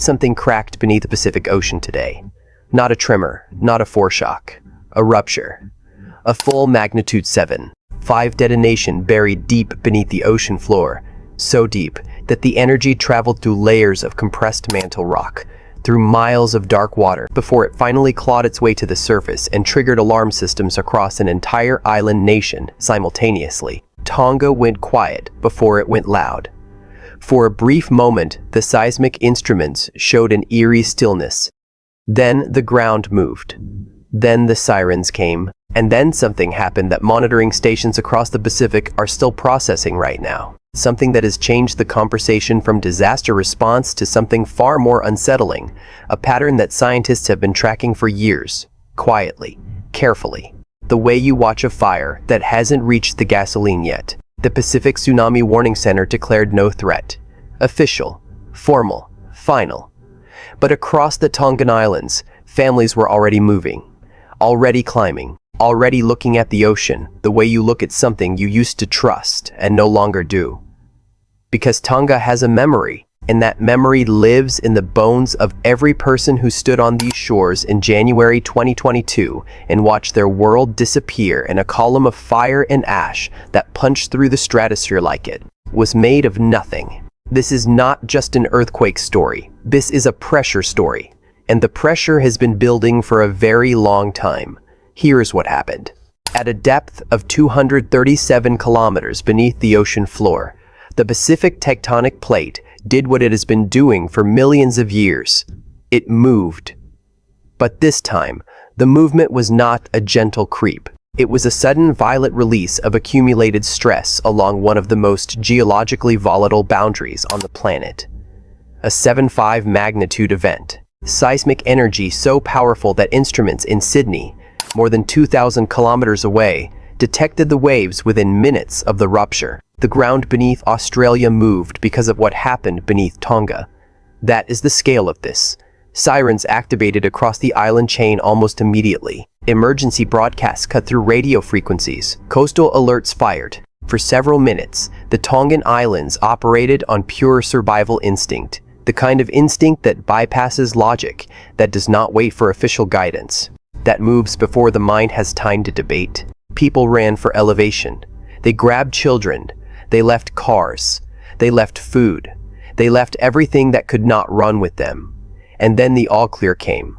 Something cracked beneath the Pacific Ocean today. Not a tremor, not a foreshock. A rupture. A full magnitude 7.5 detonation buried deep beneath the ocean floor, so deep that the energy traveled through layers of compressed mantle rock, through miles of dark water, before it finally clawed its way to the surface and triggered alarm systems across an entire island nation simultaneously. Tonga went quiet before it went loud. For a brief moment, the seismic instruments showed an eerie stillness. Then the ground moved. Then the sirens came. And then something happened that monitoring stations across the Pacific are still processing right now. Something that has changed the conversation from disaster response to something far more unsettling. A pattern that scientists have been tracking for years. Quietly. Carefully. The way you watch a fire that hasn't reached the gasoline yet. The Pacific Tsunami Warning Center declared no threat. Official. Formal. Final. But across the Tongan Islands, families were already moving. Already climbing. Already looking at the ocean the way you look at something you used to trust and no longer do. Because Tonga has a memory, and that memory lives in the bones of every person who stood on these shores in January 2022 and watched their world disappear in a column of fire and ash that punched through the stratosphere like it was made of nothing. This is not just an earthquake story. This is a pressure story. And the pressure has been building for a very long time. Here's what happened. At a depth of 237 kilometers beneath the ocean floor, the Pacific tectonic plate did what it has been doing for millions of years. It moved. But this time, the movement was not a gentle creep. It was a sudden violent release of accumulated stress along one of the most geologically volatile boundaries on the planet. A 7.5 magnitude event. Seismic energy so powerful that instruments in Sydney, more than 2,000 kilometers away, detected the waves within minutes of the rupture. The ground beneath Australia moved because of what happened beneath Tonga. That is the scale of this. Sirens activated across the island chain almost immediately. Emergency broadcasts cut through radio frequencies. Coastal alerts fired. For several minutes, the Tongan Islands operated on pure survival instinct. The kind of instinct that bypasses logic, that does not wait for official guidance, that moves before the mind has time to debate. People ran for elevation. They grabbed children. They left cars. They left food. They left everything that could not run with them. And then the all-clear came.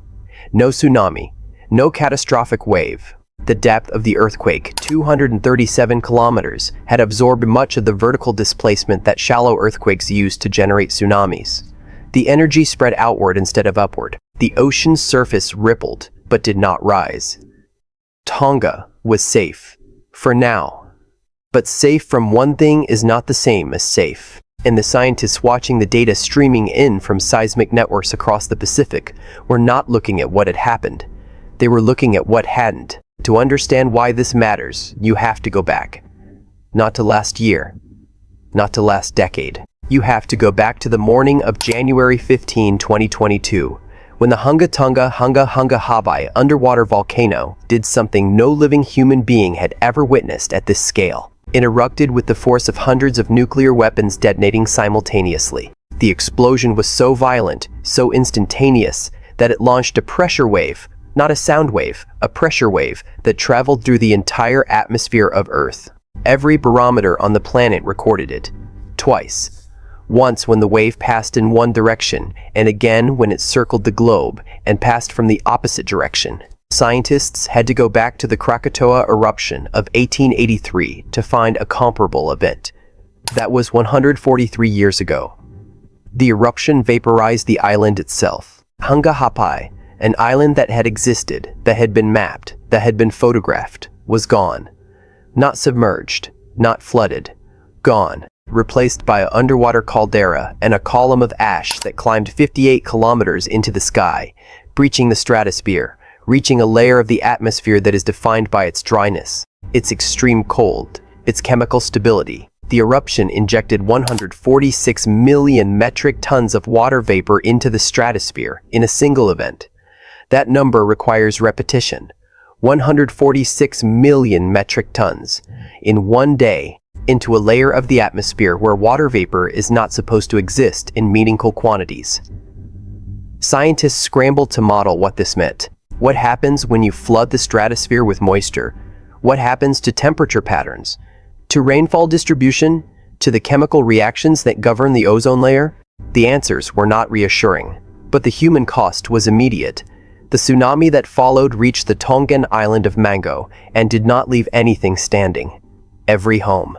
No tsunami. No catastrophic wave. The depth of the earthquake, 237 kilometers, had absorbed much of the vertical displacement that shallow earthquakes use to generate tsunamis. The energy spread outward instead of upward. The ocean's surface rippled, but did not rise. Tonga was safe. For now. But safe from one thing is not the same as safe. And the scientists watching the data streaming in from seismic networks across the Pacific were not looking at what had happened. They were looking at what hadn't. To understand why this matters, you have to go back. Not to last year. Not to last decade. You have to go back to the morning of January 15, 2022, when the Hunga Tonga Hunga Habai underwater volcano did something no living human being had ever witnessed at this scale. It erupted with the force of hundreds of nuclear weapons detonating simultaneously. The explosion was so violent, so instantaneous, that it launched a pressure wave, not a sound wave, a pressure wave that traveled through the entire atmosphere of Earth. Every barometer on the planet recorded it. Twice. Once when the wave passed in one direction, and again when it circled the globe and passed from the opposite direction. Scientists had to go back to the Krakatoa eruption of 1883 to find a comparable event. That was 143 years ago. The eruption vaporized the island itself. Hunga Hapai, an island that had existed, that had been mapped, that had been photographed, was gone. Not submerged, not flooded. Gone. Replaced by an underwater caldera and a column of ash that climbed 58 kilometers into the sky, breaching the stratosphere, reaching a layer of the atmosphere that is defined by its dryness, its extreme cold, its chemical stability. The eruption injected 146 million metric tons of water vapor into the stratosphere in a single event. That number requires repetition. 146 million metric tons in one day into a layer of the atmosphere where water vapor is not supposed to exist in meaningful quantities. Scientists scrambled to model what this meant. What happens when you flood the stratosphere with moisture? What happens to temperature patterns? To rainfall distribution? To the chemical reactions that govern the ozone layer? The answers were not reassuring, but the human cost was immediate. The tsunami that followed reached the Tongan island of Mango and did not leave anything standing. Every home,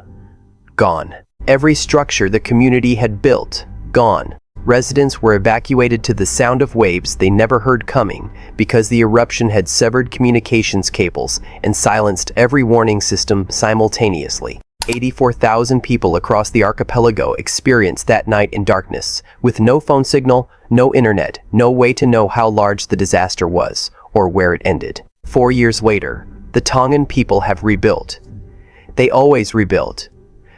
gone. Every structure the community had built, gone. Residents were evacuated to the sound of waves they never heard coming because the eruption had severed communications cables and silenced every warning system simultaneously. 84,000 people across the archipelago experienced that night in darkness, with no phone signal, no internet, no way to know how large the disaster was or where it ended. 4 years later, the Tongan people have rebuilt. They always rebuild.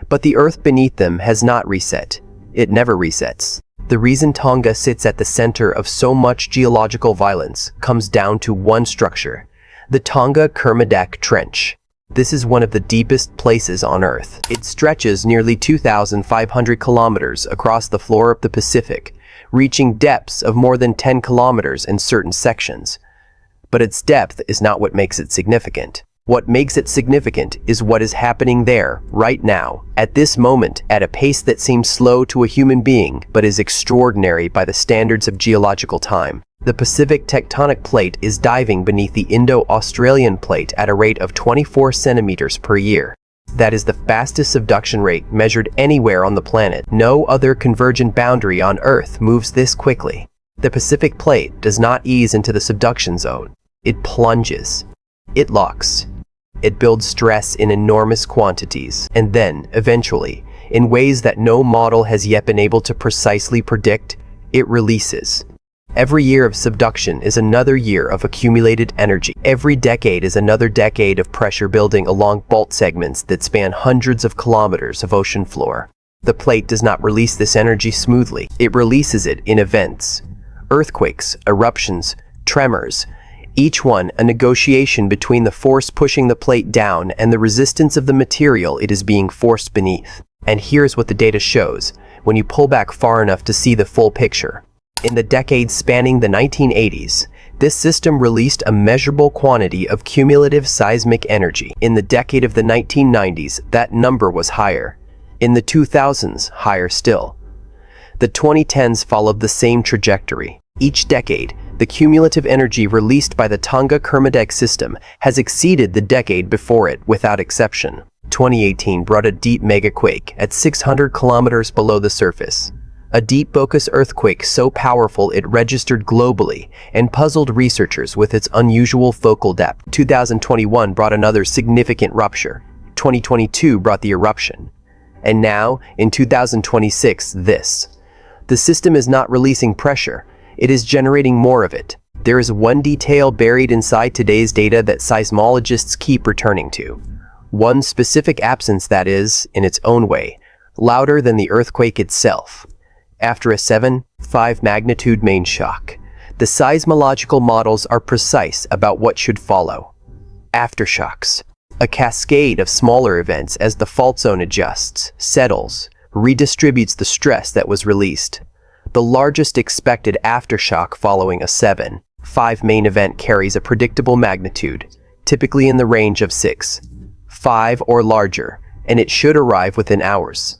But the earth beneath them has not reset. It never resets. The reason Tonga sits at the center of so much geological violence comes down to one structure, the Tonga-Kermadec Trench. This is one of the deepest places on Earth. It stretches nearly 2,500 kilometers across the floor of the Pacific, reaching depths of more than 10 kilometers in certain sections. But its depth is not what makes it significant. What makes it significant is what is happening there, right now, at this moment, at a pace that seems slow to a human being, but is extraordinary by the standards of geological time. The Pacific tectonic plate is diving beneath the Indo-Australian plate at a rate of 24 centimeters per year. That is the fastest subduction rate measured anywhere on the planet. No other convergent boundary on Earth moves this quickly. The Pacific plate does not ease into the subduction zone. It plunges. It locks. It builds stress in enormous quantities, and then, eventually, in ways that no model has yet been able to precisely predict, it releases. Every year of subduction is another year of accumulated energy. Every decade is another decade of pressure building along fault segments that span hundreds of kilometers of ocean floor. The plate does not release this energy smoothly. It releases it in events. Earthquakes, eruptions, tremors, each one a negotiation between the force pushing the plate down and the resistance of the material it is being forced beneath. And here's what the data shows when you pull back far enough to see the full picture. In the decades spanning the 1980s, this system released a measurable quantity of cumulative seismic energy. In the decade of the 1990s, that number was higher. In the 2000s, higher still. The 2010s followed the same trajectory. Each decade, the cumulative energy released by the Tonga-Kermadec system has exceeded the decade before it without exception. 2018 brought a deep megaquake at 600 kilometers below the surface. A deep focus earthquake so powerful it registered globally and puzzled researchers with its unusual focal depth. 2021 brought another significant rupture. 2022 brought the eruption. And now, in 2026, this. The system is not releasing pressure. It is generating more of it. There is one detail buried inside today's data that seismologists keep returning to. One specific absence that is, in its own way, louder than the earthquake itself. After a 7.5 magnitude main shock, the seismological models are precise about what should follow. Aftershocks. A cascade of smaller events as the fault zone adjusts, settles, redistributes the stress that was released. The largest expected aftershock following a 7.5 main event carries a predictable magnitude, typically in the range of 6.5 or larger, and it should arrive within hours.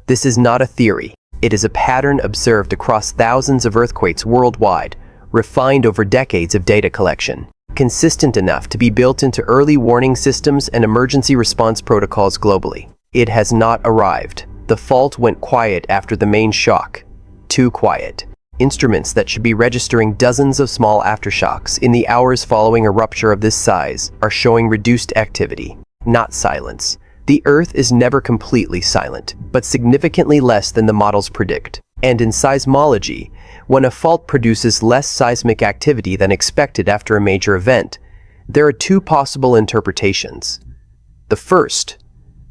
This is not a theory. It is a pattern observed across thousands of earthquakes worldwide, refined over decades of data collection, consistent enough to be built into early warning systems and emergency response protocols globally. It has not arrived. The fault went quiet after the main shock. Too quiet. Instruments that should be registering dozens of small aftershocks in the hours following a rupture of this size are showing reduced activity, not silence. The Earth is never completely silent, but significantly less than the models predict. And in seismology, when a fault produces less seismic activity than expected after a major event, there are two possible interpretations. The first,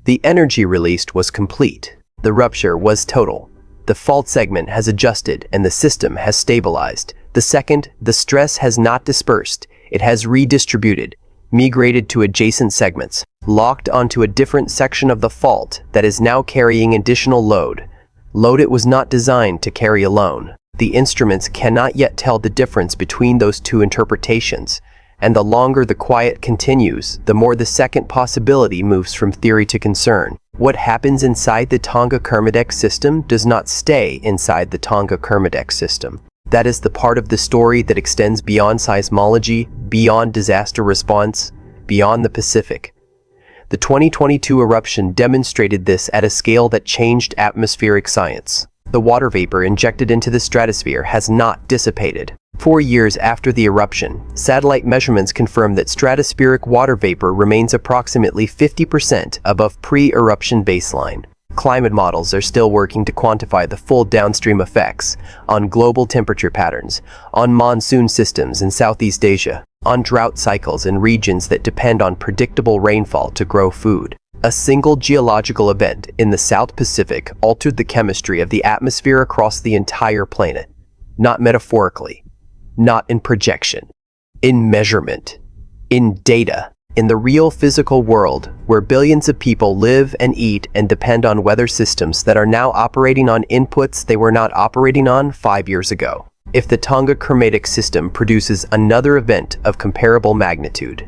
the energy released was complete. The rupture was total. The fault segment has adjusted and the system has stabilized. The second, the stress has not dispersed. It has redistributed, migrated to adjacent segments, locked onto a different section of the fault that is now carrying additional load. Load it was not designed to carry alone. The instruments cannot yet tell the difference between those two interpretations, and the longer the quiet continues, the more the second possibility moves from theory to concern. What happens inside the Tonga-Kermadec system does not stay inside the Tonga-Kermadec system. That is the part of the story that extends beyond seismology, beyond disaster response, beyond the Pacific. The 2022 eruption demonstrated this at a scale that changed atmospheric science. The water vapor injected into the stratosphere has not dissipated. 4 years after the eruption, satellite measurements confirm that stratospheric water vapor remains approximately 50% above pre-eruption baseline. Climate models are still working to quantify the full downstream effects on global temperature patterns, on monsoon systems in Southeast Asia, on drought cycles in regions that depend on predictable rainfall to grow food. A single geological event in the South Pacific altered the chemistry of the atmosphere across the entire planet. Not metaphorically, not in projection, in measurement, in data. In the real physical world, where billions of people live and eat and depend on weather systems that are now operating on inputs they were not operating on 5 years ago. If the Tonga-Kermadec system produces another event of comparable magnitude,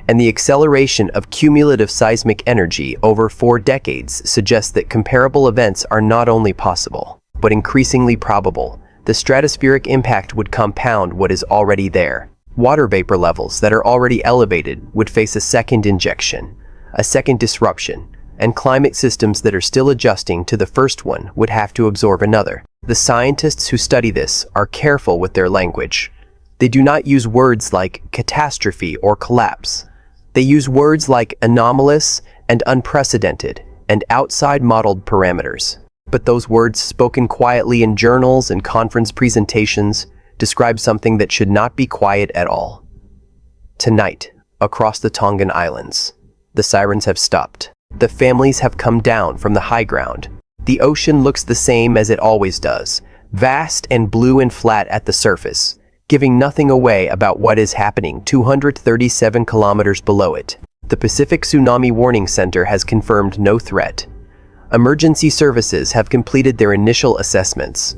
and the acceleration of cumulative seismic energy over 4 decades suggests that comparable events are not only possible, but increasingly probable, the stratospheric impact would compound what is already there. Water vapor levels that are already elevated would face a second injection, a second disruption, and climate systems that are still adjusting to the first one would have to absorb another. The scientists who study this are careful with their language. They do not use words like catastrophe or collapse. They use words like anomalous and unprecedented and outside modeled parameters. But those words, spoken quietly in journals and conference presentations, describe something that should not be quiet at all. Tonight, across the Tongan Islands, the sirens have stopped. The families have come down from the high ground. The ocean looks the same as it always does, vast and blue and flat at the surface, giving nothing away about what is happening 237 kilometers below it. The Pacific Tsunami Warning Center has confirmed no threat. Emergency services have completed their initial assessments.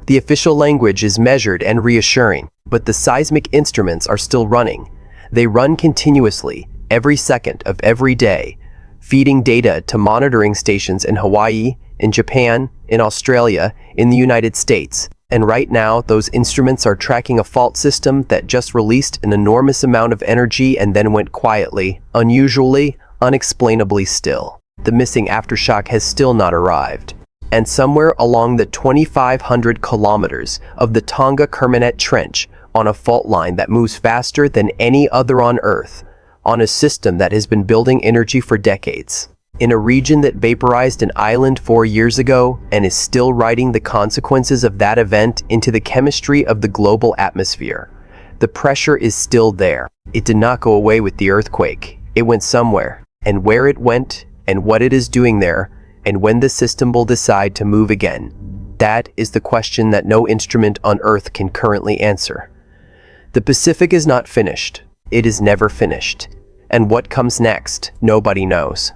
The official language is measured and reassuring, but the seismic instruments are still running. They run continuously, every second of every day, feeding data to monitoring stations in Hawaii, in Japan, in Australia, in the United States. And right now, those instruments are tracking a fault system that just released an enormous amount of energy and then went quietly, unusually, unexplainably still. The missing aftershock has still not arrived. And somewhere along the 2,500 kilometers of the Tonga-Kermadec Trench, on a fault line that moves faster than any other on Earth, on a system that has been building energy for decades, in a region that vaporized an island 4 years ago and is still writing the consequences of that event into the chemistry of the global atmosphere. The pressure is still there. It did not go away with the earthquake. It went somewhere, and where it went, and what it is doing there, and when the system will decide to move again. That is the question that no instrument on Earth can currently answer. The Pacific is not finished. It is never finished. And what comes next, nobody knows.